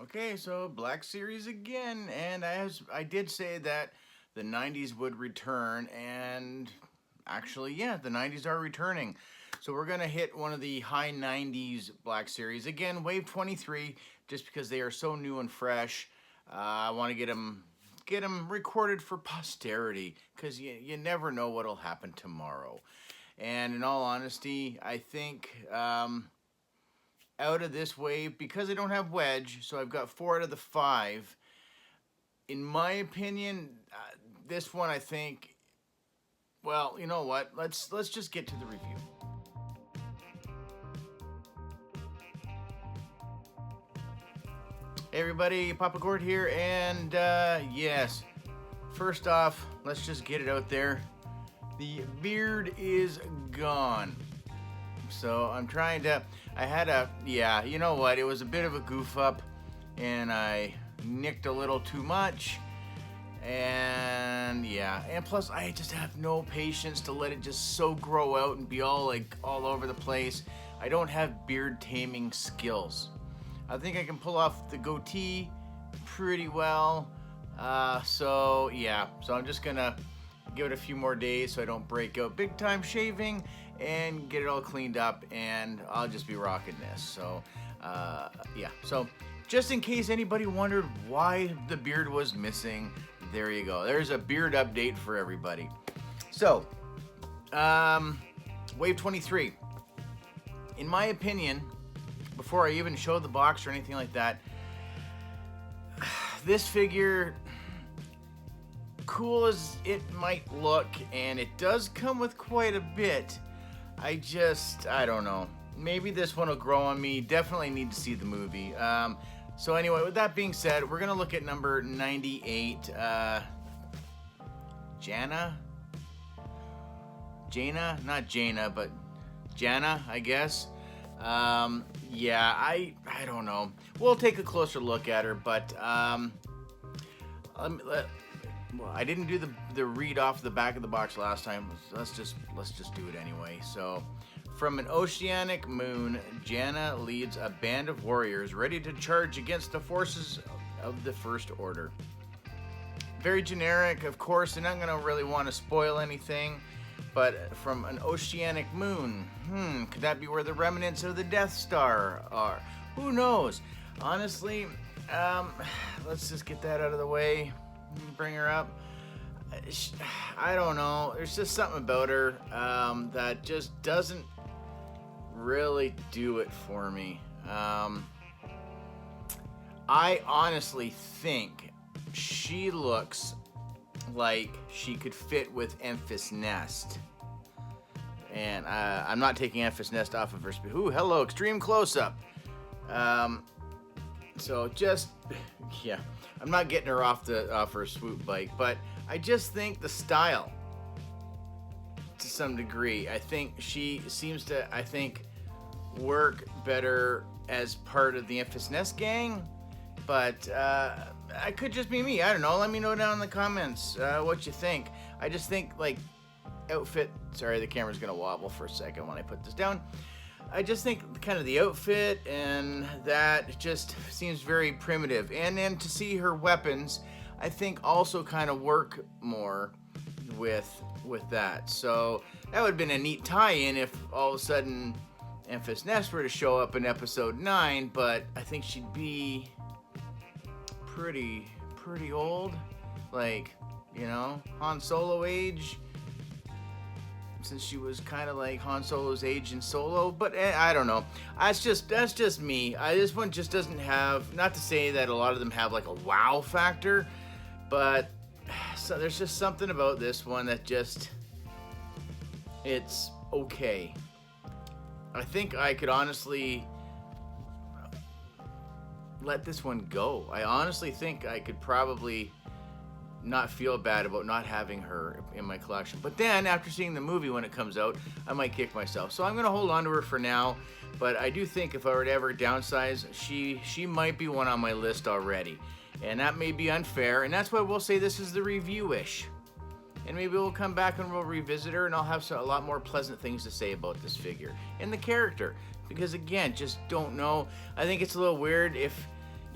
Okay, so Black Series again, and as I did say that the 90s would return, and actually, yeah, the 90s are returning. So we're gonna hit one of the high 90s Black Series again, Wave 23, just because they are so new and fresh. I want to get them recorded for posterity, because you never know what'll happen tomorrow. And in all honesty, I think out of this wave, because I don't have wedge, so I've got 4 out of the 5. In my opinion, this one I think. Well, you know what? Let's just get to the review. Hey everybody, Papa Gord here, and yes, first off, let's just get it out there. The beard is gone. So I'm trying to. Yeah, you know what? It was a bit of a goof up, and I nicked a little too much. And yeah, and plus I just have no patience to let it just so grow out and be all over the place. I don't have beard taming skills. I think I can pull off the goatee pretty well. So yeah, so I'm just gonna give it a few more days so I don't break out big time shaving and get it all cleaned up, and I'll just be rocking this. So yeah, so just in case anybody wondered why the beard was missing, there you go. There's a beard update for everybody. So Wave 23, in my opinion, before I even show the box or anything like that, this figure, cool as it might look, and it does come with quite a bit, I don't know. Maybe this one will grow on me. Definitely need to see the movie. So anyway, with that being said, we're going to look at number 98, Jannah? Not Jannah, but Jannah, I guess. Yeah, I don't know. We'll take a closer look at her, but well, I didn't do the read off the back of the box last time. Let's just do it anyway. So, from an oceanic moon, Jannah leads a band of warriors ready to charge against the forces of the First Order. Very generic, of course, and I'm not gonna really want to spoil anything. But from an oceanic moon, could that be where the remnants of the Death Star are? Who knows? Honestly, let's just get that out of the way. Bring her up. I don't know. There's just something about her that just doesn't really do it for me. I honestly think she looks like she could fit with Emphas Nest. And I'm not taking Emphas Nest off of her. Ooh, hello, extreme close-up. So just, yeah. I'm not getting her off her swoop bike, but I just think the style, to some degree, I think she seems to, work better as part of the Emphas Nest gang, but it could just be me. I don't know. Let me know down in the comments what you think. I just think, outfit, sorry, the camera's gonna wobble for a second when I put this down. I just think kind of the outfit and that just seems very primitive. And then to see her weapons, I think also kind of work more with that. So that would have been a neat tie-in if all of a sudden Emphas Nest were to show up in episode 9, but I think she'd be pretty old. Han Solo age. Since she was kind of like Han Solo's age in Solo, but I don't know. That's just me. This one just doesn't have, not to say that a lot of them have like a wow factor, but so there's just something about this one that just, it's okay. I think I could honestly let this one go. I honestly think I could probably not feel bad about not having her in my collection. But then after seeing the movie when it comes out, I might kick myself. So I'm gonna hold on to her for now, but I do think if I were to ever downsize, she might be one on my list already. And that may be unfair, and that's why we'll say this is the Reviewish. And maybe we'll come back and we'll revisit her, and I'll have a lot more pleasant things to say about this figure and the character. Because again, just don't know. I think it's a little weird if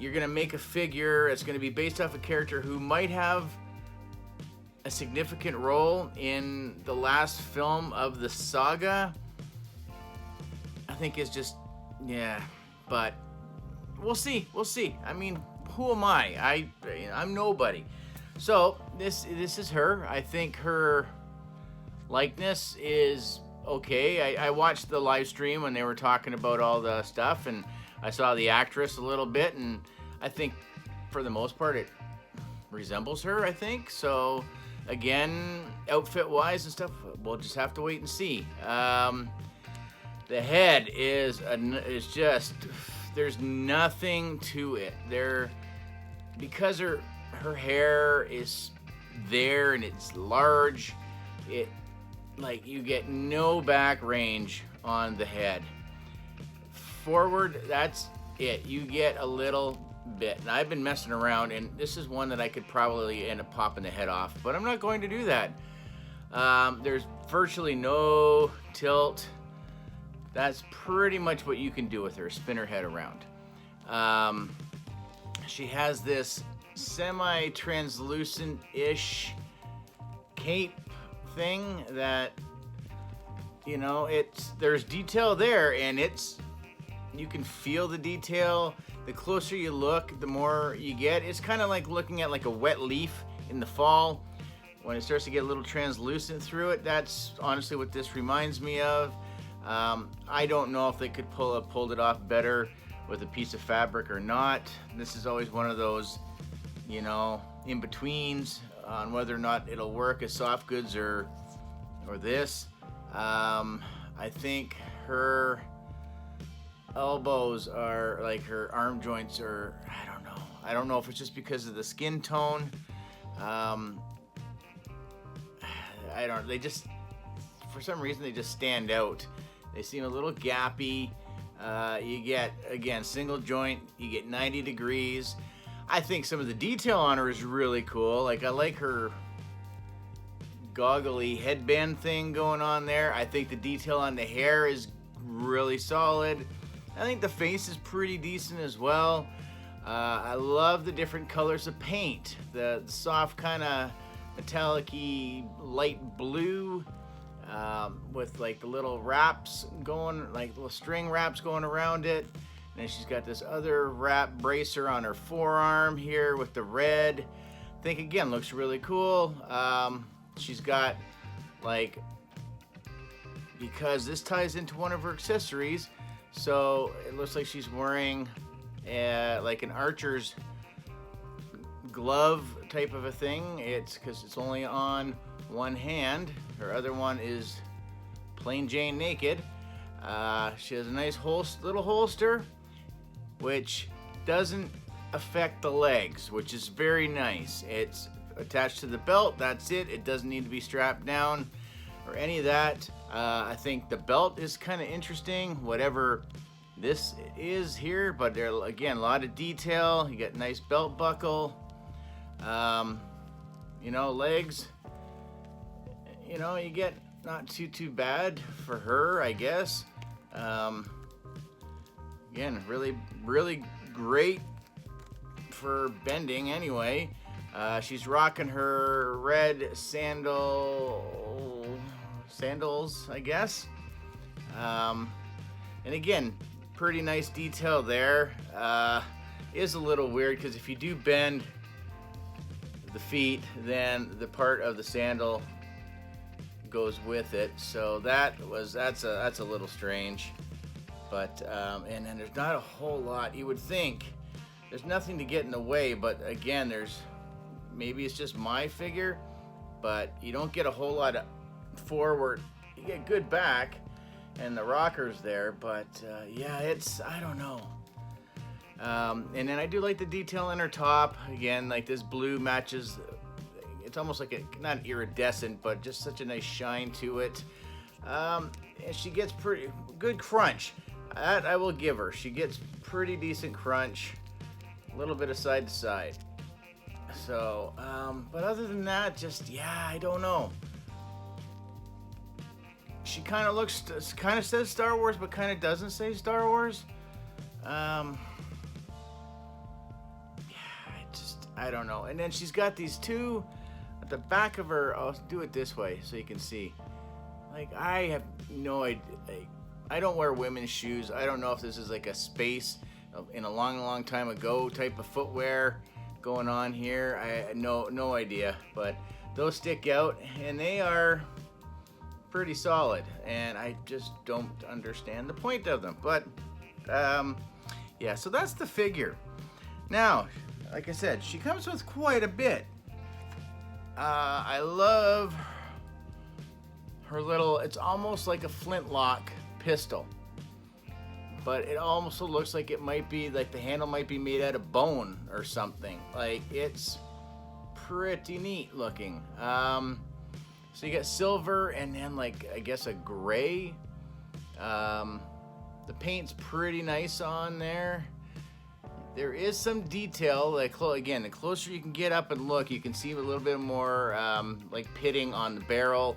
you're gonna make a figure. It's gonna be based off a character who might have a significant role in the last film of the saga. I think it's just, yeah, but we'll see. I mean, who am I? I'm nobody. So this is her. I think her likeness is okay. I watched the live stream when they were talking about all the stuff, and I saw the actress a little bit, and I think for the most part it resembles her, I think. So again, outfit wise and stuff, we'll just have to wait and see. The head is just, there's nothing to it there, because her hair is there and it's large. It, like, you get no back range on the head. Forward, that's it. You get a little bit. And I've been messing around, and this is one that I could probably end up popping the head off, but I'm not going to do that. There's virtually no tilt. That's pretty much what you can do with her. Spin her head around. She has this semi-translucent-ish cape thing that, you know, there's detail there, and you can feel the detail. The closer you look, the more you get. It's kind of like looking at like a wet leaf in the fall when it starts to get a little translucent through it. That's honestly what this reminds me of. I don't know if they could pulled it off better with a piece of fabric or not. This is always one of those, you know, in-betweens on whether or not it'll work as soft goods or this. I think her elbows are, like, her arm joints are, I don't know if it's just because of the skin tone. They just, for some reason, they just stand out. They seem a little gappy. You get, again, single joint. You get 90 degrees. I think some of the detail on her is really cool. Like, I like her goggly headband thing going on there. I think the detail on the hair is really solid. I think the face is pretty decent as well. I love the different colors of paint. The soft kind of metallic-y light blue with like the little wraps going, like little string wraps going around it. And then she's got this other wrap bracer on her forearm here with the red. I think, again, looks really cool. She's got, like, because this ties into one of her accessories, so it looks like she's wearing like an archer's glove type of a thing. It's because it's only on one hand. Her other one is plain Jane naked. She has a nice little holster, which doesn't affect the legs, which is very nice. It's attached to the belt, that's it. It doesn't need to be strapped down or any of that. I think the belt is kind of interesting, whatever this is here, but there, again, a lot of detail. You got a nice belt buckle. You know, legs, you know, you get not too bad for her, I guess. Again, really great for bending anyway. She's rocking her red sandals, I guess. And again, pretty nice detail there. Is a little weird because if you do bend the feet, then the part of the sandal goes with it. So that's a little strange. But and then there's not a whole lot. You would think there's nothing to get in the way, but again, maybe it's just my figure, but you don't get a whole lot of forward. You get good back and the rockers there, but yeah, I don't know. And then I do like the detail in her top. Again, like this blue matches, it's almost like not iridescent, but just such a nice shine to it. And she gets pretty good crunch. That I will give her. She gets pretty decent crunch, a little bit of side to side. So, but other than that, just, yeah, I don't know. She kind of says Star Wars, but kind of doesn't say Star Wars. I don't know. And then she's got these two at the back of her. I'll do it this way so you can see. Like, I have no idea. Like, I don't wear women's shoes. I don't know if this is like a space in a long time ago type of footwear going on here. I no idea. But those stick out, and they are pretty solid. And I just don't understand the point of them. But yeah, so that's the figure. Now, like I said, she comes with quite a bit. I love her little, it's almost like a flintlock pistol, but it almost looks like it might be, like the handle might be made out of bone or something. Like, it's pretty neat looking. So you got silver and then, like, I guess a gray. The paint's pretty nice on there. There is some detail, like, again, the closer you can get up and look, you can see a little bit more like pitting on the barrel,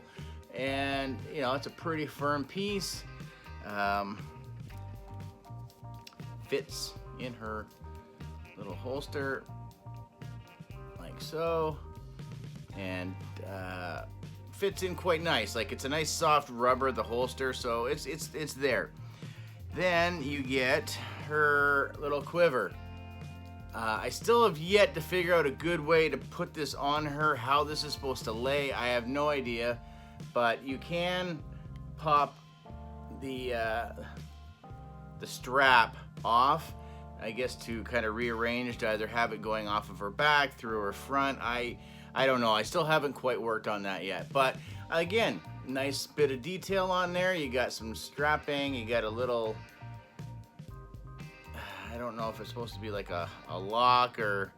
and you know, it's a pretty firm piece. Fits in her little holster like so, and fits in quite nice. Like, it's a nice soft rubber, the holster, so it's there. Then you get her little quiver. I still have yet to figure out a good way to put this on her, how this is supposed to lay. I have no idea, but you can pop the strap off, I guess, to kind of rearrange, to either have it going off of her back, through her front. I don't know. I still haven't quite worked on that yet. But again, nice bit of detail on there. You got some strapping. You got a little, I don't know if it's supposed to be like a lock, or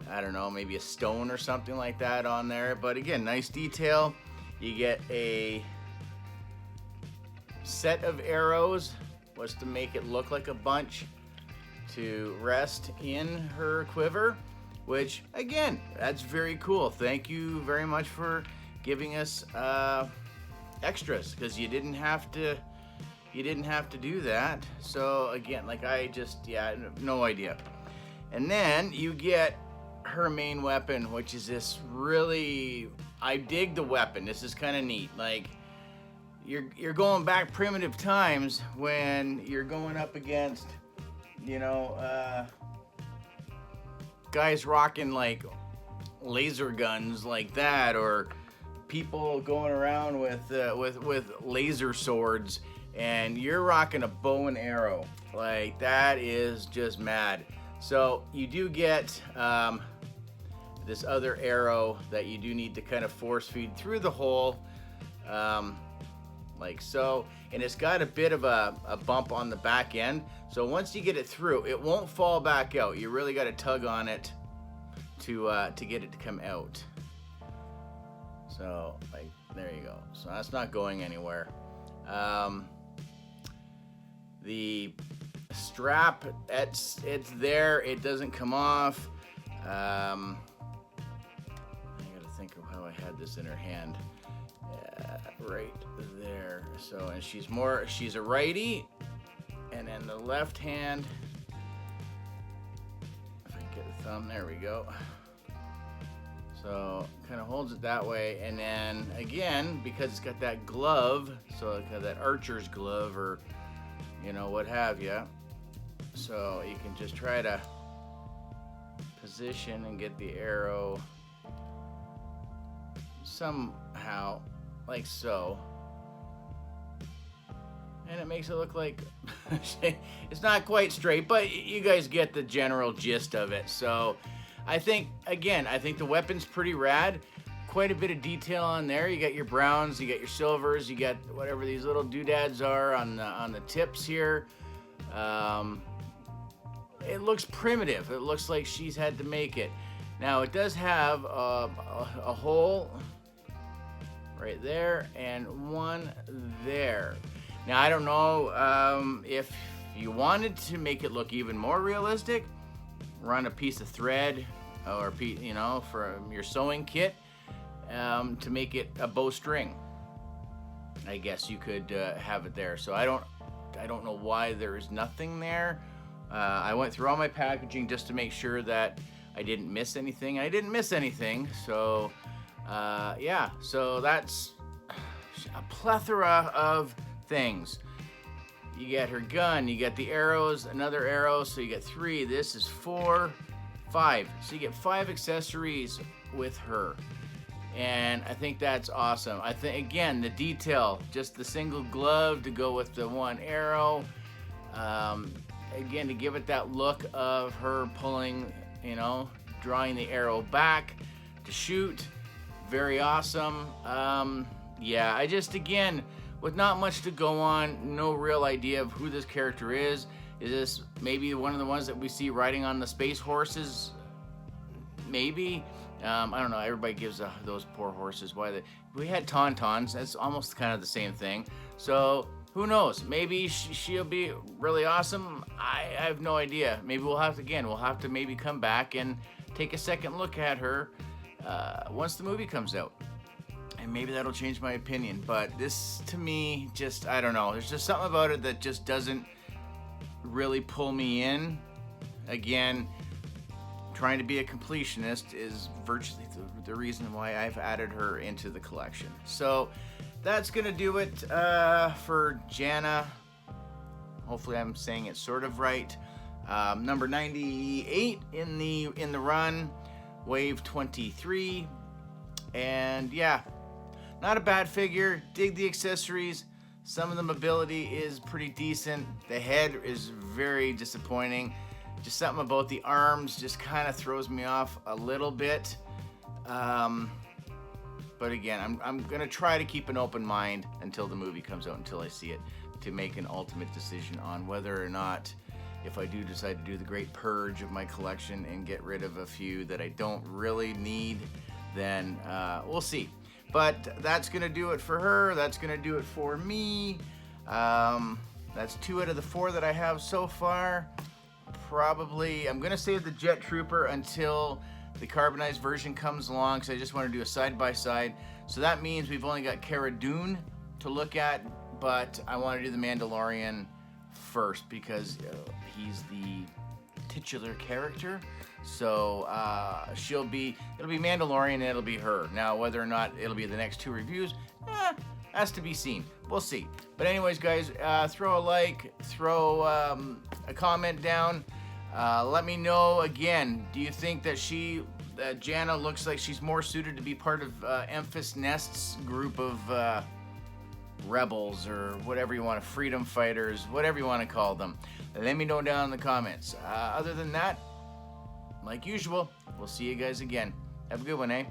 I don't know, maybe a stone or something like that on there. But again, nice detail. You get a set of arrows, was to make it look like a bunch, to rest in her quiver, which again, that's very cool. Thank you very much for giving us extras, because you didn't have to do that. So again, like, I just, yeah, no idea. And then you get her main weapon, which is this really, I dig the weapon. This is kind of neat. Like, you're going back primitive times when you're going up against, you know, guys rocking like laser guns like that, or people going around with laser swords, and you're rocking a bow and arrow. Like, that is just mad. So you do get this other arrow that you do need to kind of force feed through the hole, like so, and it's got a bit of a bump on the back end, so once you get it through, it won't fall back out. You really got to tug on it to get it to come out. So, like, there you go. So that's not going anywhere. The strap, it's there. It doesn't come off. I gotta think of how I had this in her hand. Right there. So, and she's a righty, and then the left hand, if I can get the thumb, there we go. So kind of holds it that way, and then again, because it's got that glove, so it's got that archer's glove, or you know, what have you, so you can just try to position and get the arrow somehow like so, and it makes it look like it's not quite straight, but you guys get the general gist of it. So I think the weapon's pretty rad. Quite a bit of detail on there. You got your browns, you got your silvers, you got whatever these little doodads are on the tips here. It looks primitive. It looks like she's had to make it. Now, it does have a hole right there and one there. Now, I don't know if you wanted to make it look even more realistic, run a piece of thread, or you know, from your sewing kit, to make it a bowstring. I guess you could have it there. So I don't know why there is nothing there. I went through all my packaging just to make sure that I didn't miss anything. I didn't miss anything. So, yeah. So that's a plethora of things. You get her gun, you get the arrows, another arrow, so you get 3. This is 4, 5. So you get 5 accessories with her. And I think that's awesome. I think, again, the detail, just the single glove to go with the 1 arrow. Again, to give it that look of her pulling, drawing the arrow back to shoot. Very awesome. Yeah, I just, again, with not much to go on, no real idea of who this character is. Is this maybe one of the ones that we see riding on the space horses? Maybe. I don't know. Everybody gives those poor horses. We had tauntauns. That's almost kind of the same thing. So who knows? Maybe she'll be really awesome. I have no idea. Maybe we'll have to maybe come back and take a second look at her once the movie comes out. And maybe that'll change my opinion. But this, to me, just, I don't know. There's just something about it that just doesn't really pull me in. Again, trying to be a completionist is virtually the reason why I've added her into the collection. So that's gonna do it for Jannah. Hopefully I'm saying it sort of right. Number 98 in the run, wave 23, and yeah, not a bad figure. Dig the accessories. Some of the mobility is pretty decent. The head is very disappointing. Just something about the arms just kind of throws me off a little bit. But again, I'm gonna try to keep an open mind until the movie comes out, until I see it, to make an ultimate decision on whether or not, if I do decide to do the great purge of my collection and get rid of a few that I don't really need, then we'll see. But that's gonna do it for her. That's gonna do it for me. That's 2 out of the 4 that I have so far. Probably, I'm gonna save the Jet Trooper until the carbonized version comes along, because I just want to do a side-by-side. So that means we've only got Cara Dune to look at, but I want to do the Mandalorian first, because he's the titular character. So it'll be Mandalorian and it'll be her. Now, whether or not it'll be the next 2 reviews, has to be seen. We'll see. But anyways, guys, throw a like, throw a comment down. Let me know, again, do you think that Jannah looks like she's more suited to be part of Emphas Nest's group of rebels, or whatever you want, freedom fighters, whatever you want to call them? Let me know down in the comments. Other than that, like usual, we'll see you guys again. Have a good one, eh?